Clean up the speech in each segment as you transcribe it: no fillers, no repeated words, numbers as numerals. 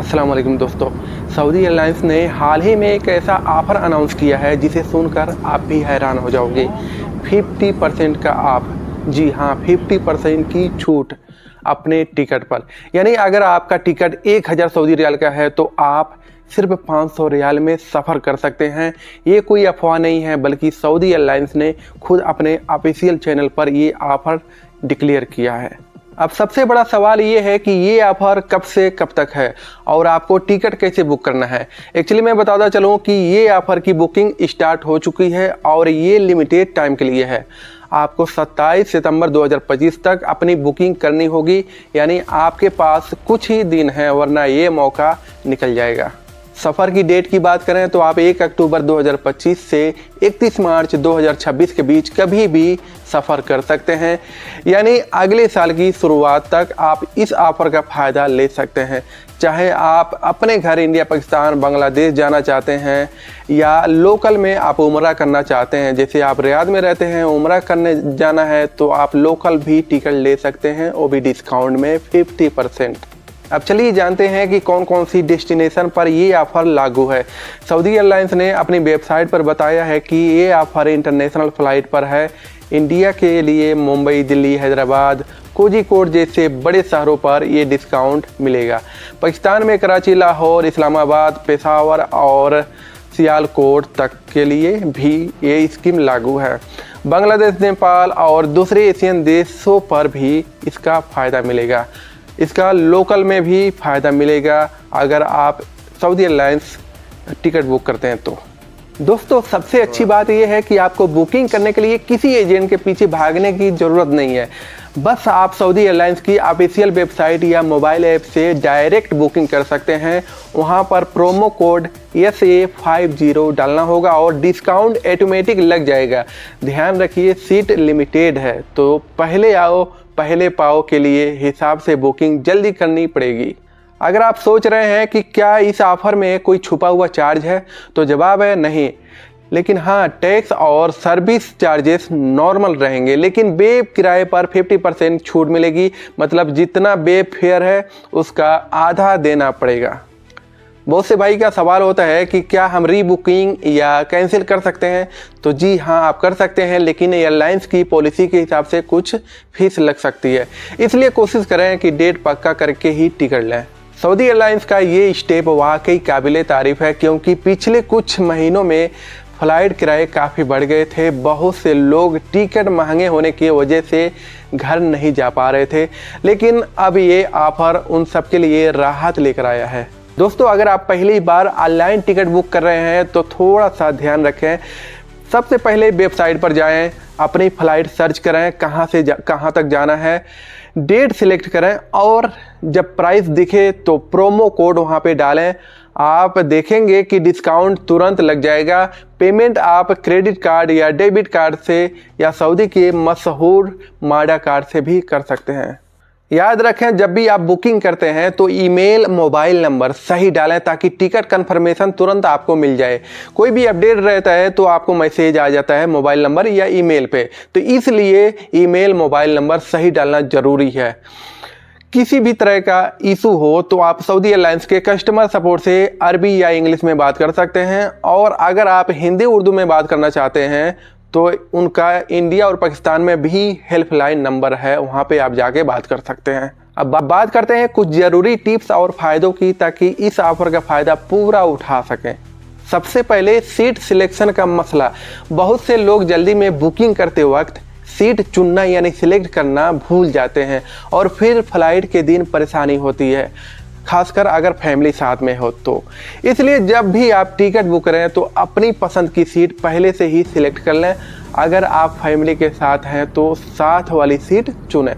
अस्सलाम वालेकुम दोस्तों। सऊदी एयरलाइंस ने हाल ही में एक ऐसा ऑफ़र अनाउंस किया है जिसे सुनकर आप भी हैरान हो जाओगे। 50% का ऑफ, जी हाँ, 50% की छूट अपने टिकट पर। यानी अगर आपका टिकट 1000 सऊदी रियाल का है तो आप सिर्फ 500 रियाल में सफ़र कर सकते हैं। ये कोई अफवाह नहीं है, बल्कि सऊदी एयरलाइंस ने खुद अपने ऑफिशियल चैनल पर ये ऑफ़र डिक्लेयर किया है। अब सबसे बड़ा सवाल ये है कि ये ऑफ़र कब से कब तक है और आपको टिकट कैसे बुक करना है। एक्चुअली मैं बताता चलूँ कि ये ऑफ़र की बुकिंग स्टार्ट हो चुकी है और ये लिमिटेड टाइम के लिए है। आपको 27 सितंबर 2025 तक अपनी बुकिंग करनी होगी, यानी आपके पास कुछ ही दिन है, वरना ये मौका निकल जाएगा। सफ़र की डेट की बात करें तो आप 1 अक्टूबर 2025 से 31 मार्च 2026 के बीच कभी भी सफ़र कर सकते हैं, यानी अगले साल की शुरुआत तक आप इस ऑफ़र का फ़ायदा ले सकते हैं। चाहे आप अपने घर इंडिया, पाकिस्तान, बांग्लादेश जाना चाहते हैं या लोकल में आप उम्रा करना चाहते हैं, जैसे आप रियाद में रहते हैं, उम्रा करने जाना है तो आप लोकल भी टिकट ले सकते हैं, वो भी डिस्काउंट में 50%। अब चलिए जानते हैं कि कौन कौन सी डेस्टिनेशन पर ये ऑफ़र लागू है। सऊदी एयरलाइंस ने अपनी वेबसाइट पर बताया है कि ये ऑफ़र इंटरनेशनल फ़्लाइट पर है। इंडिया के लिए मुंबई, दिल्ली, हैदराबाद, कोझिकोड जैसे बड़े शहरों पर ये डिस्काउंट मिलेगा। पाकिस्तान में कराची, लाहौर, इस्लामाबाद, पेशावर और सियालकोट तक के लिए भी ये स्कीम लागू है। बांग्लादेश, नेपाल और दूसरे एशियन देशों पर भी इसका फ़ायदा मिलेगा। इसका लोकल में भी फ़ायदा मिलेगा अगर आप सऊदी एयरलाइंस टिकट बुक करते हैं तो। दोस्तों, सबसे अच्छी बात यह है कि आपको बुकिंग करने के लिए किसी एजेंट के पीछे भागने की ज़रूरत नहीं है। बस आप सऊदी एयरलाइंस की ऑफिशियल वेबसाइट या मोबाइल ऐप से डायरेक्ट बुकिंग कर सकते हैं। वहां पर प्रोमो कोड SA50 डालना होगा और डिस्काउंट ऑटोमेटिक लग जाएगा। ध्यान रखिए, सीट लिमिटेड है, तो पहले आओ पहले पाओ के लिए हिसाब से बुकिंग जल्दी करनी पड़ेगी। अगर आप सोच रहे हैं कि क्या इस ऑफ़र में कोई छुपा हुआ चार्ज है, तो जवाब है नहीं। लेकिन हाँ, टैक्स और सर्विस चार्जेस नॉर्मल रहेंगे, लेकिन वेब किराए पर 50% छूट मिलेगी। मतलब जितना वेब फेयर है उसका आधा देना पड़ेगा। बहुत से भाई का सवाल होता है कि क्या हम रीबुकिंग या कैंसिल कर सकते हैं, तो जी हाँ, आप कर सकते हैं, लेकिन एयरलाइंस की पॉलिसी के हिसाब से कुछ फीस लग सकती है। इसलिए कोशिश करें कि डेट पक्का करके ही टिकट लें। सऊदी एयरलाइंस का ये स्टेप वाकई काबिले तारीफ़ है, क्योंकि पिछले कुछ महीनों में फ़्लाइट किराए काफ़ी बढ़ गए थे। बहुत से लोग टिकट महंगे होने की वजह से घर नहीं जा पा रहे थे, लेकिन अब ये ऑफ़र उन सब के लिए राहत लेकर आया है। दोस्तों, अगर आप पहली बार ऑनलाइन टिकट बुक कर रहे हैं तो थोड़ा सा ध्यान रखें। सबसे पहले वेबसाइट पर जाएं, अपनी फ़्लाइट सर्च करें, कहाँ से कहाँ तक जाना है, डेट सिलेक्ट करें और जब प्राइस दिखे तो प्रोमो कोड वहाँ पे डालें। आप देखेंगे कि डिस्काउंट तुरंत लग जाएगा। पेमेंट आप क्रेडिट कार्ड या डेबिट कार्ड से या सऊदी के मशहूर माडा कार्ड से भी कर सकते हैं। याद रखें, जब भी आप बुकिंग करते हैं तो ईमेल, मोबाइल नंबर सही डालें ताकि टिकट कंफर्मेशन तुरंत आपको मिल जाए। कोई भी अपडेट रहता है तो आपको मैसेज आ जाता है मोबाइल नंबर या ईमेल पे, तो इसलिए ईमेल, मोबाइल नंबर सही डालना ज़रूरी है। किसी भी तरह का इशू हो तो आप सऊदी एयरलाइंस के कस्टमर सपोर्ट से अरबी या इंग्लिश में बात कर सकते हैं, और अगर आप हिंदी उर्दू में बात करना चाहते हैं तो उनका इंडिया और पाकिस्तान में भी हेल्पलाइन नंबर है, वहाँ पे आप जाके बात कर सकते हैं। अब बात करते हैं कुछ ज़रूरी टिप्स और फ़ायदों की, ताकि इस ऑफ़र का फ़ायदा पूरा उठा सकें। सबसे पहले सीट सिलेक्शन का मसला। बहुत से लोग जल्दी में बुकिंग करते वक्त सीट चुनना यानी सिलेक्ट करना भूल जाते हैं और फिर फ़्लाइट के दिन परेशानी होती है, खासकर अगर फैमिली साथ में हो तो। इसलिए जब भी आप टिकट बुक करें तो अपनी पसंद की सीट पहले से ही सिलेक्ट कर लें। अगर आप फैमिली के साथ हैं तो साथ वाली सीट चुनें,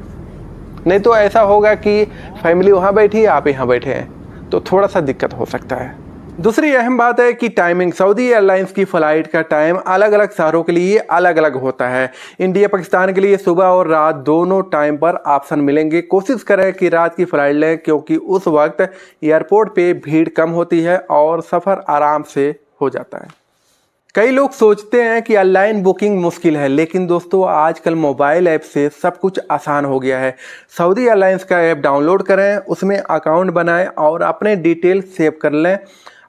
नहीं तो ऐसा होगा कि फैमिली वहाँ बैठी है, आप यहाँ बैठे हैं, तो थोड़ा सा दिक्कत हो सकता है। दूसरी अहम बात है कि टाइमिंग। सऊदी एयरलाइंस की फ़्लाइट का टाइम अलग अलग शहरों के लिए अलग अलग होता है। इंडिया, पाकिस्तान के लिए सुबह और रात दोनों टाइम पर ऑप्शन मिलेंगे। कोशिश करें कि रात की फ़्लाइट लें, क्योंकि उस वक्त एयरपोर्ट पे भीड़ कम होती है और सफ़र आराम से हो जाता है। कई लोग सोचते हैं कि ऑनलाइन बुकिंग मुश्किल है, लेकिन दोस्तों आजकल मोबाइल ऐप से सब कुछ आसान हो गया है। सऊदी एयरलाइंस का ऐप डाउनलोड करें, उसमें अकाउंट बनाएं और अपने डिटेल सेव कर लें।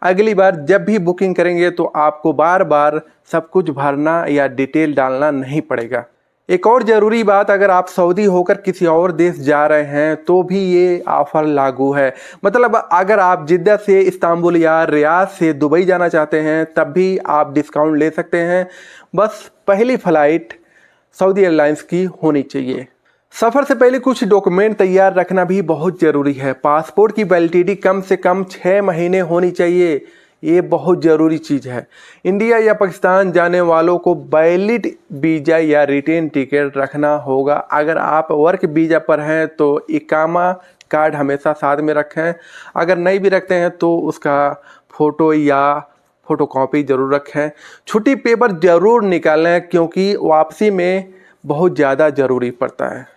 अगली बार जब भी बुकिंग करेंगे तो आपको बार बार सब कुछ भरना या डिटेल डालना नहीं पड़ेगा। एक और ज़रूरी बात, अगर आप सऊदी होकर किसी और देश जा रहे हैं तो भी ये ऑफ़र लागू है। मतलब अगर आप जिद्दा से इस्तांबुल या रियाद से दुबई जाना चाहते हैं तब भी आप डिस्काउंट ले सकते हैं। बस पहली फ़्लाइट सऊदी एयरलाइंस की होनी चाहिए। सफ़र से पहले कुछ डॉक्यूमेंट तैयार रखना भी बहुत ज़रूरी है। पासपोर्ट की वैलिडिटी कम से कम 6 महीने होनी चाहिए, ये बहुत ज़रूरी चीज़ है। इंडिया या पाकिस्तान जाने वालों को वैलिड वीज़ा या रिटर्न टिकट रखना होगा। अगर आप वर्क वीज़ा पर हैं तो इकामा कार्ड हमेशा साथ में रखें। अगर नहीं भी रखते हैं तो उसका फ़ोटो या फ़ोटोकॉपी ज़रूर रखें। छुट्टी पेपर ज़रूर निकालें क्योंकि वापसी में बहुत ज़्यादा ज़रूरी पड़ता है।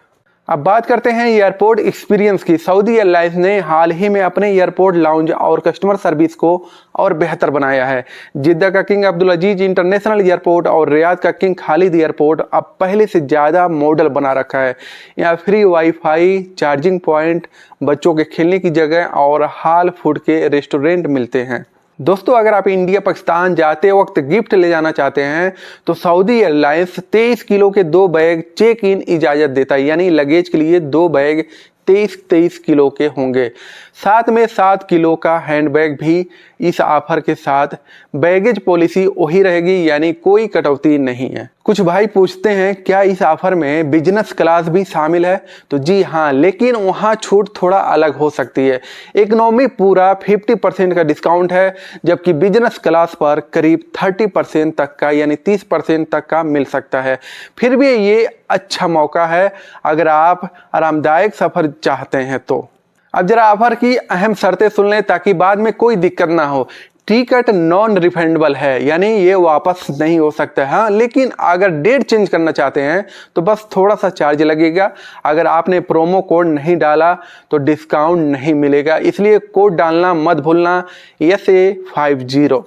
अब बात करते हैं एयरपोर्ट एक्सपीरियंस की। सऊदी एयरलाइंस ने हाल ही में अपने एयरपोर्ट लाउंज और कस्टमर सर्विस को और बेहतर बनाया है। जिद्दा का किंग अब्दुल अजीज इंटरनेशनल एयरपोर्ट और रियाद का किंग खालिद एयरपोर्ट अब पहले से ज़्यादा मॉडल बना रखा है। यहाँ फ्री वाईफाई, चार्जिंग पॉइंट, बच्चों के खेलने की जगह और हाल फूड के रेस्टोरेंट मिलते हैं। दोस्तों अगर आप इंडिया पाकिस्तान जाते वक्त गिफ्ट ले जाना चाहते हैं तो सऊदी एयरलाइंस 23 किलो के 2 बैग चेक इन इजाज़त देता है, यानी लगेज के लिए 2 बैग 23 किलो के होंगे। साथ में 7 किलो का हैंडबैग भी इस ऑफर के साथ। बैगेज पॉलिसी वही रहेगी, यानी कोई कटौती नहीं है। कुछ भाई पूछते हैं क्या इस ऑफर में बिजनेस क्लास भी शामिल है, तो जी हाँ, लेकिन वहाँ छूट थोड़ा अलग हो सकती है। इकोनॉमी पूरा 50% का डिस्काउंट है, जबकि बिजनेस क्लास पर करीब 30% तक का, यानी 30% तक का मिल सकता है। फिर भी ये अच्छा मौका है अगर आप आरामदायक सफ़र चाहते हैं तो। अब जरा ऑफर की अहम शर्तें सुन लें ताकि बाद में कोई दिक्कत ना हो। टिकट नॉन रिफंडेबल है, यानी ये वापस नहीं हो सकता है। हाँ, लेकिन अगर डेट चेंज करना चाहते हैं तो बस थोड़ा सा चार्ज लगेगा। अगर आपने प्रोमो कोड नहीं डाला तो डिस्काउंट नहीं मिलेगा, इसलिए कोड डालना मत भूलना, SA50।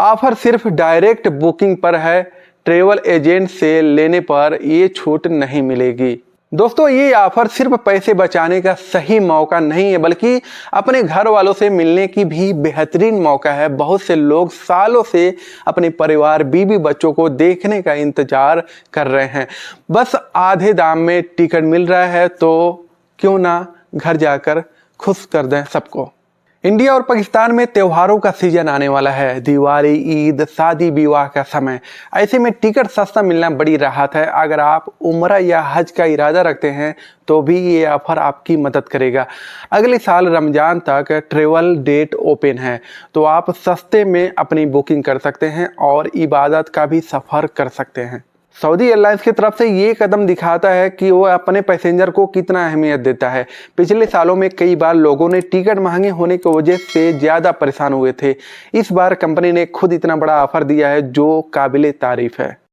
ऑफर सिर्फ डायरेक्ट बुकिंग पर है, ट्रेवल एजेंट से लेने पर ये छूट नहीं मिलेगी। दोस्तों ये ऑफर सिर्फ पैसे बचाने का सही मौका नहीं है, बल्कि अपने घर वालों से मिलने की भी बेहतरीन मौका है। बहुत से लोग सालों से अपने परिवार, बीवी, बच्चों को देखने का इंतजार कर रहे हैं। बस आधे दाम में टिकट मिल रहा है तो क्यों ना घर जाकर खुश कर दें सबको। इंडिया और पाकिस्तान में त्योहारों का सीजन आने वाला है। दिवाली, ईद, शादी विवाह का समय। ऐसे में टिकट सस्ता मिलना बड़ी राहत है। अगर आप उम्रा या हज का इरादा रखते हैं तो भी ये ऑफर आपकी मदद करेगा। अगले साल रमज़ान तक ट्रेवल डेट ओपन है, तो आप सस्ते में अपनी बुकिंग कर सकते हैं और इबादत का भी सफ़र कर सकते हैं। सऊदी एयरलाइंस की तरफ से ये कदम दिखाता है कि वो अपने पैसेंजर को कितना अहमियत देता है। पिछले सालों में कई बार लोगों ने टिकट महंगे होने की वजह से ज़्यादा परेशान हुए थे। इस बार कंपनी ने खुद इतना बड़ा ऑफर दिया है जो काबिले तारीफ है।